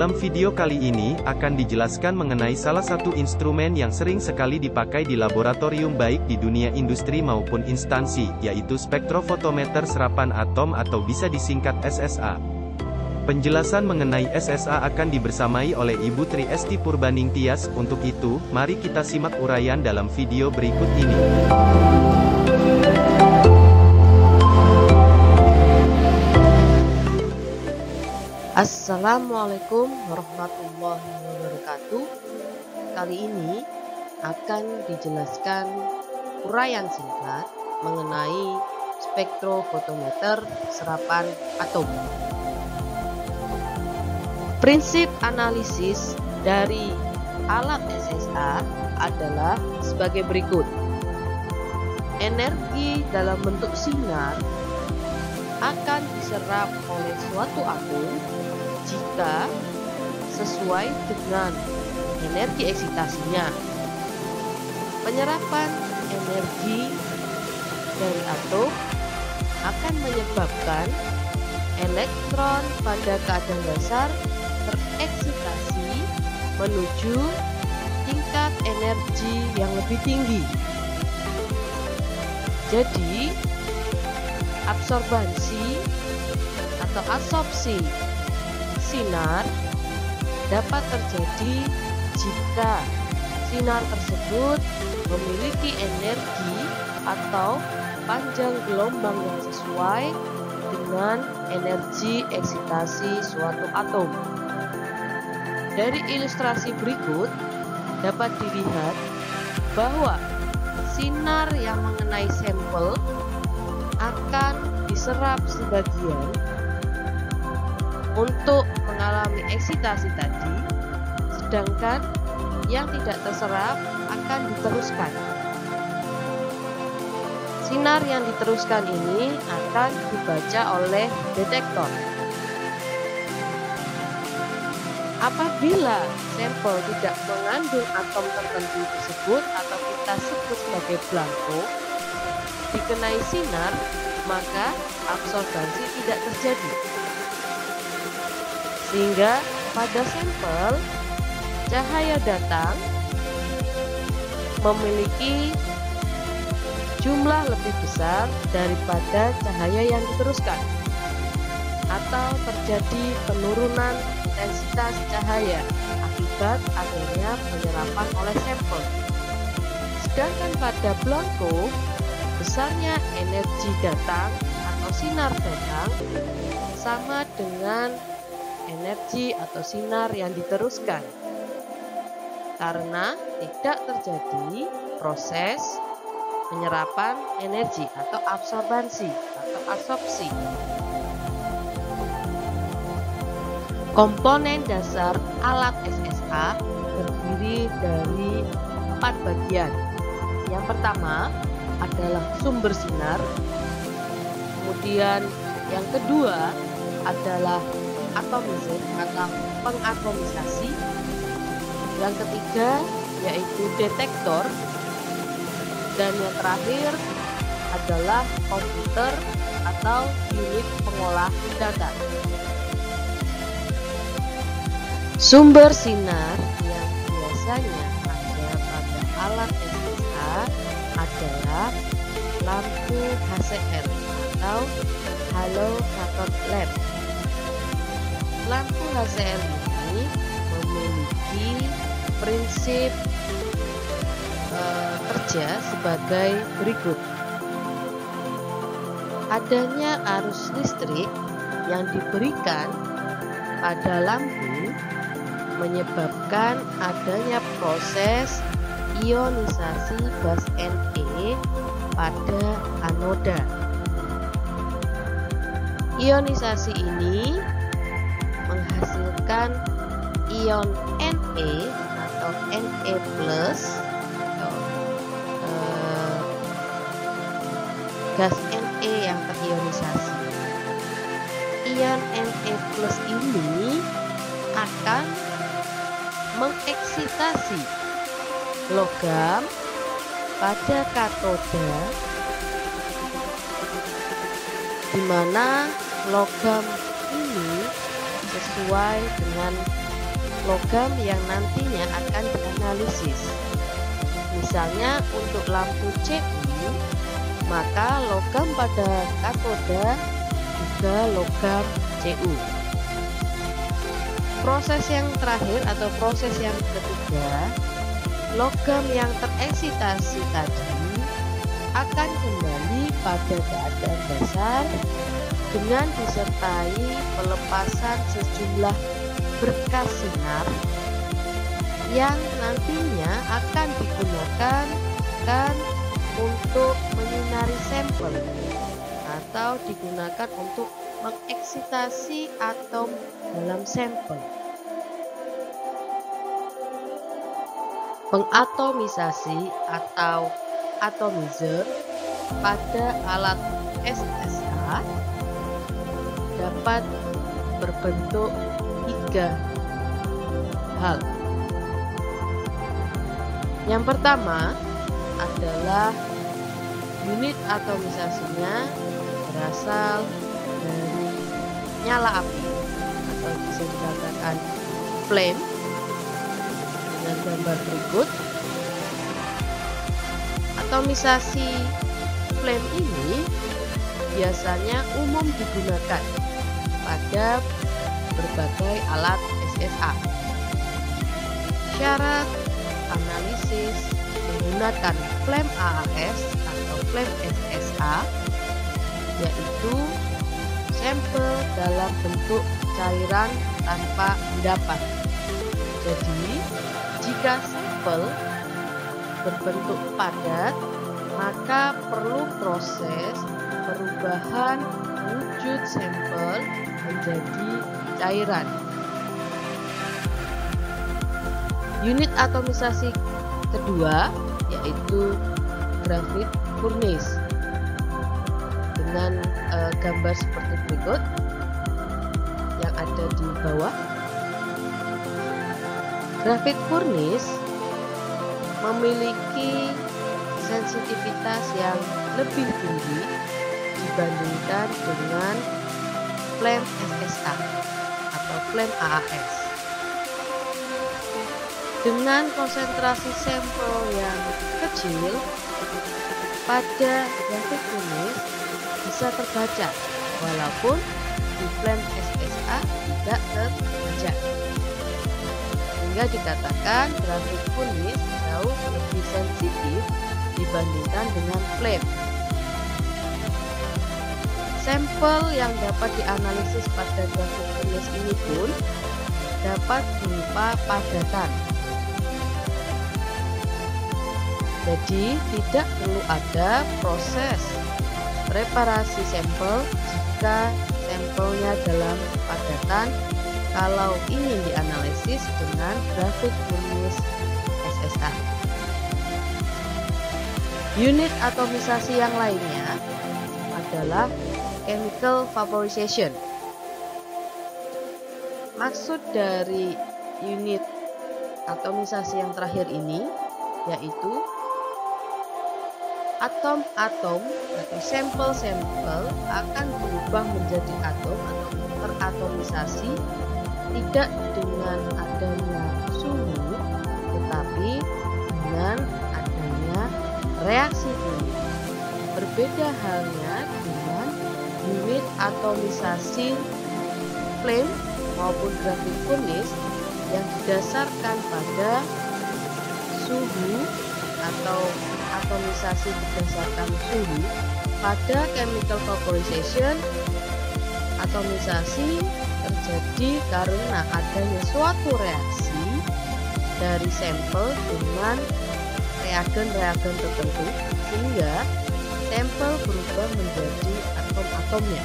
Dalam video kali ini, akan dijelaskan mengenai salah satu instrumen yang sering sekali dipakai di laboratorium baik di dunia industri maupun instansi, yaitu spektrofotometer serapan atom atau bisa disingkat SSA. Penjelasan mengenai SSA akan dibersamai oleh Ibu Tri Esti Purbaning Tias. Untuk itu, mari kita simak uraian dalam video berikut ini. Assalamualaikum warahmatullahi wabarakatuh. Kali ini akan dijelaskan uraian singkat mengenai spektrofotometer serapan atom. Prinsip analisis dari alat SSA adalah sebagai berikut. Energi dalam bentuk sinar akan diserap oleh suatu atom jika sesuai dengan energi eksitasinya. Penyerapan energi dari atom akan menyebabkan elektron pada keadaan dasar tereksitasi menuju tingkat energi yang lebih tinggi. Jadi, absorbansi atau absorpsi sinar dapat terjadi jika sinar tersebut memiliki energi atau panjang gelombang yang sesuai dengan energi eksitasi suatu atom. Dari ilustrasi berikut dapat dilihat bahwa sinar yang mengenai sampel akan diserap sebagian untuk mengalami eksitasi tadi, sedangkan yang tidak terserap akan diteruskan. Sinar yang diteruskan ini akan dibaca oleh detektor. Apabila sampel tidak mengandung atom tertentu tersebut atau kita sebut sebagai blanko, dikenai sinar, maka absorbansi tidak terjadi. Sehingga pada sampel, cahaya datang memiliki jumlah lebih besar daripada cahaya yang diteruskan, atau terjadi penurunan intensitas cahaya akibat adanya penyerapan oleh sampel. Sedangkan pada blanko, besarnya energi datang atau sinar datang sama dengan energi atau sinar yang diteruskan, karena tidak terjadi proses penyerapan energi atau absorbansi atau absorpsi. Komponen dasar alat SSA terdiri dari 4 bagian. Yang pertama adalah sumber sinar, kemudian yang kedua adalah atomizer atau pengatomisasi, yang ketiga yaitu detektor, dan yang terakhir adalah komputer atau unit pengolah data. Sumber sinar yang biasanya ada pada alat SSA adalah lampu HCL atau Halo Cathode Lamp. Lampu HCL ini memiliki prinsip kerja sebagai berikut. Adanya arus listrik yang diberikan pada lampu menyebabkan adanya proses ionisasi gas Ne pada anoda. Ionisasi ini menghasilkan ion Ne atau Ne plus atau gas Ne yang terionisasi. Ion Ne plus ini akan mengeksitasi logam pada katoda, di mana logam ini sesuai dengan logam yang nantinya akan dianalisis. Misalnya untuk lampu Cu, maka logam pada katoda juga logam Cu. Proses yang terakhir atau proses yang ketiga, logam yang tereksitasi tadi akan kembali pada keadaan dasar dengan disertai pelepasan sejumlah berkas sinar yang nantinya akan digunakan untuk menyinari sampel atau digunakan untuk mengeksitasi atom dalam sampel. Pengatomisasi atau atomizer pada alat SSA dapat berbentuk tiga hal. Yang pertama adalah unit atomisasinya berasal dari nyala api atau bisa dikatakan flame dengan gambar berikut. Atomisasi flame ini biasanya umum digunakan pada berbagai alat SSA. Syarat analisis menggunakan flame AAS atau flame SSA yaitu sampel dalam bentuk cairan tanpa endapan. Jadi, jika sampel berbentuk padat, maka perlu proses perubahan wujud sampel menjadi cairan. Unit atomisasi kedua yaitu graphite furnace dengan gambar seperti berikut yang ada di bawah. Graphite furnace memiliki sensitivitas yang lebih tinggi dibandingkan dengan flame SSA atau flame AAS. Dengan konsentrasi sampel yang kecil, pada graphite furnace bisa terbaca, walaupun di flame SSA tidak terbaca. Sehingga dikatakan graphite furnace jauh lebih sensitif dibandingkan dengan flame. Sampel yang dapat dianalisis pada graphite furnace ini pun dapat berupa padatan. Jadi tidak perlu ada proses preparasi sampel jika sampelnya dalam padatan kalau ingin dianalisis dengan graphite furnace SSA. Unit atomisasi yang lainnya adalah chemical vaporization. Maksud dari unit atomisasi yang terakhir ini yaitu atom-atom atau sampel-sampel akan berubah menjadi atom atau teratomisasi tidak dengan adanya suhu tetapi dengan adanya reaksi kimia. Berbeda halnya dengan unit atomisasi flame maupun graphite furnace yang didasarkan pada suhu atau atomisasi berdasarkan suhu. Pada chemical vaporization, atomisasi terjadi karena adanya suatu reaksi dari sampel dengan reagen-reagen tertentu sehingga sampel berubah menjadi atom-atomnya.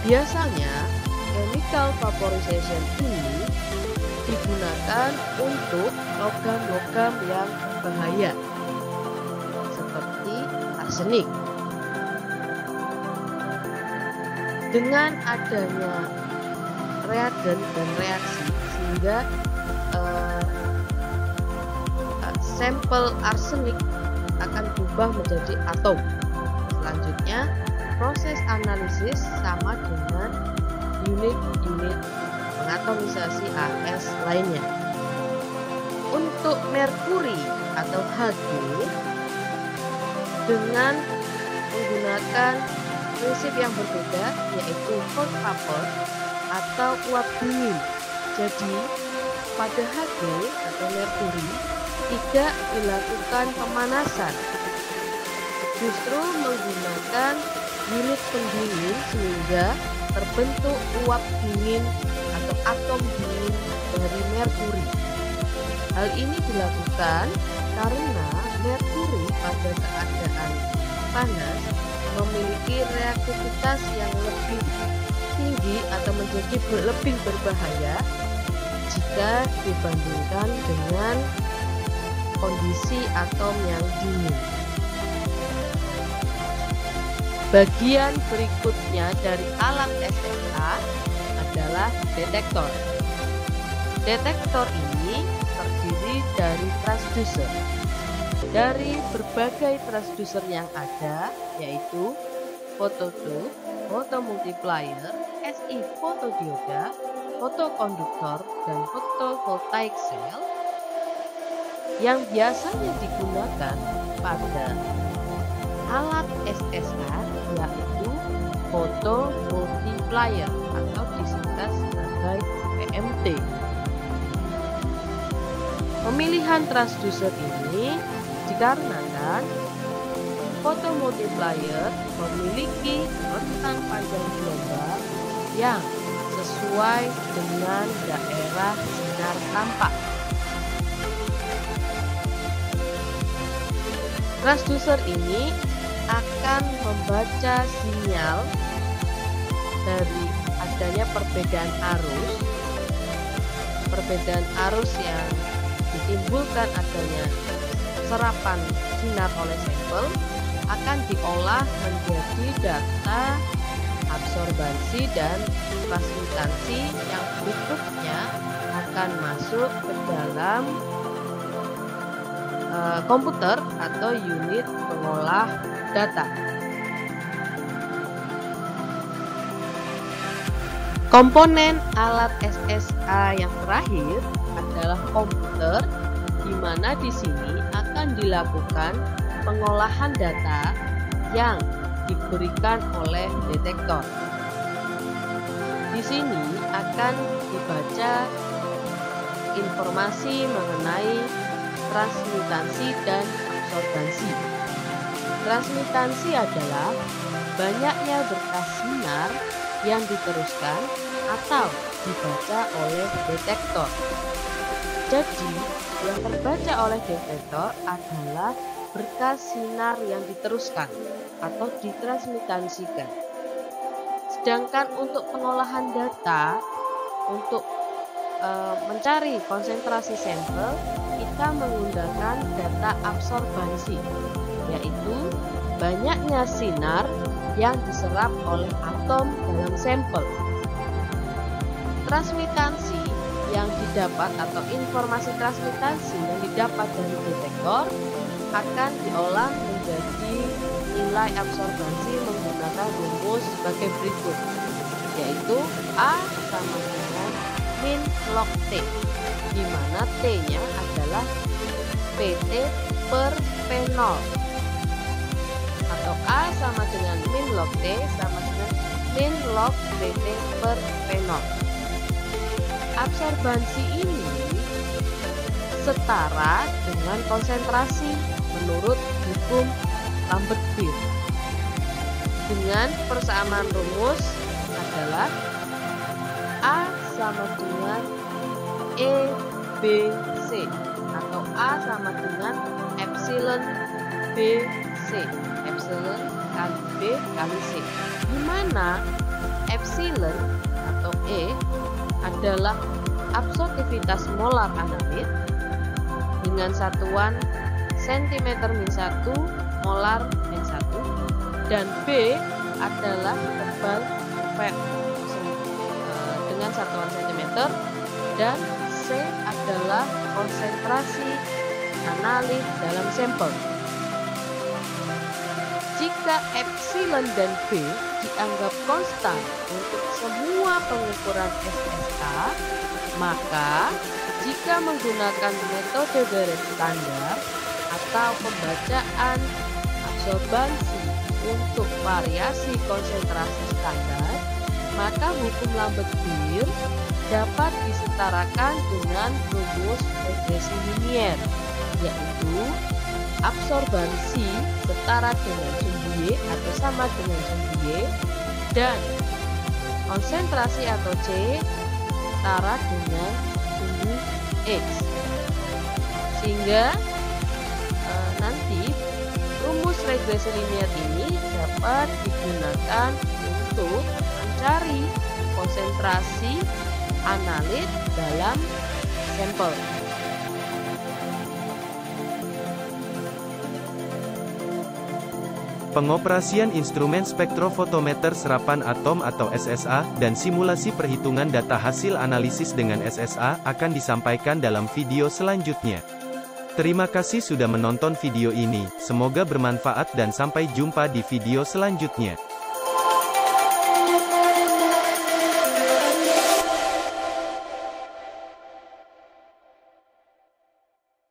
Biasanya chemical vaporization ini digunakan untuk logam-logam yang berbahaya seperti arsenik. Dengan adanya reagen dan reaksi sehingga sampel arsenik akan berubah menjadi atom. Selanjutnya proses analisis sama dengan unit-unit atomisasi AS lainnya. Untuk merkuri atau Hg dengan menggunakan prinsip yang berbeda, yaitu hot vapor atau uap dingin. Jadi pada Hg atau merkuri tidak dilakukan pemanasan, justru menggunakan unit pendingin sehingga terbentuk uap dingin atau atom dingin dari merkuri. Hal ini dilakukan karena merkuri pada keadaan panas memiliki reaktivitas yang lebih tinggi atau menjadi lebih berbahaya jika dibandingkan dengan kondisi atom yang dingin. Bagian berikutnya dari alat SSA adalah detektor. Detektor ini terdiri dari transducer. Dari berbagai transducer yang ada, yaitu photodiode, photomultiplier, SI fotodioda, fotokonduktor, dan photovoltaic cell, yang biasanya digunakan pada alat SSA yaitu photomultiplier atau disingkat sebagai PMT. Pemilihan transducer ini dikarenakan photomultiplier memiliki rentang panjang gelombang yang sesuai dengan daerah sinar tampak. Transducer ini akan membaca sinyal dari adanya perbedaan arus yang ditimbulkan adanya serapan sinar oleh sampel akan diolah menjadi data absorbansi dan transmitansi yang berikutnya akan masuk ke dalam komputer atau unit pengolah data. Komponen alat SSA yang terakhir adalah komputer, di mana di sini akan dilakukan pengolahan data yang diberikan oleh detektor. Di sini akan dibaca informasi mengenai transmitansi dan absorbansi. Transmitansi adalah banyaknya berkas sinar yang diteruskan atau dibaca oleh detektor. Jadi, yang terbaca oleh detektor adalah berkas sinar yang diteruskan atau ditransmitansikan. Sedangkan untuk pengolahan data, untuk mencari konsentrasi sampel, kita menggunakan data absorbansi, yaitu banyaknya sinar yang diserap oleh atom dalam sampel. Transmitansi yang didapat atau informasi transmitansi yang didapat dari detektor akan diolah menjadi nilai absorbansi menggunakan rumus sebagai berikut, yaitu A sama dengan min log T, di mana T-nya adalah PT per P0, atau A sama dengan min log T sama dengan min log PT per P0. Absorbansi ini setara dengan konsentrasi menurut hukum Lambert-Beer. Dengan persamaan rumus adalah A sama dengan EBC atau A sama dengan epsilon BC, epsilon kali B kali C, di mana epsilon atau E adalah absorptivitas molar analit dengan satuan cm-1 molar N1, dan B adalah tebal fat dengan satuan cm, dan C adalah konsentrasi analit dalam sampel. Jika Jika epsilon dan B dianggap konstan untuk semua pengukuran SSA, maka jika menggunakan metode deret standar atau pembacaan absorbansi untuk variasi konsentrasi standar, maka hukum Lambert-Beer dapat disetarakan dengan rumus regresi linier, yaitu absorbansi setara dengan sumbu Y atau sama dengan sumbu Y, dan konsentrasi atau C setara dengan sumbu X. Sehingga nanti rumus regresi linier ini dapat digunakan untuk mencari konsentrasi analit dalam sampel. Pengoperasian instrumen spektrofotometer serapan atom atau SSA, dan simulasi perhitungan data hasil analisis dengan SSA, akan disampaikan dalam video selanjutnya. Terima kasih sudah menonton video ini, semoga bermanfaat dan sampai jumpa di video selanjutnya.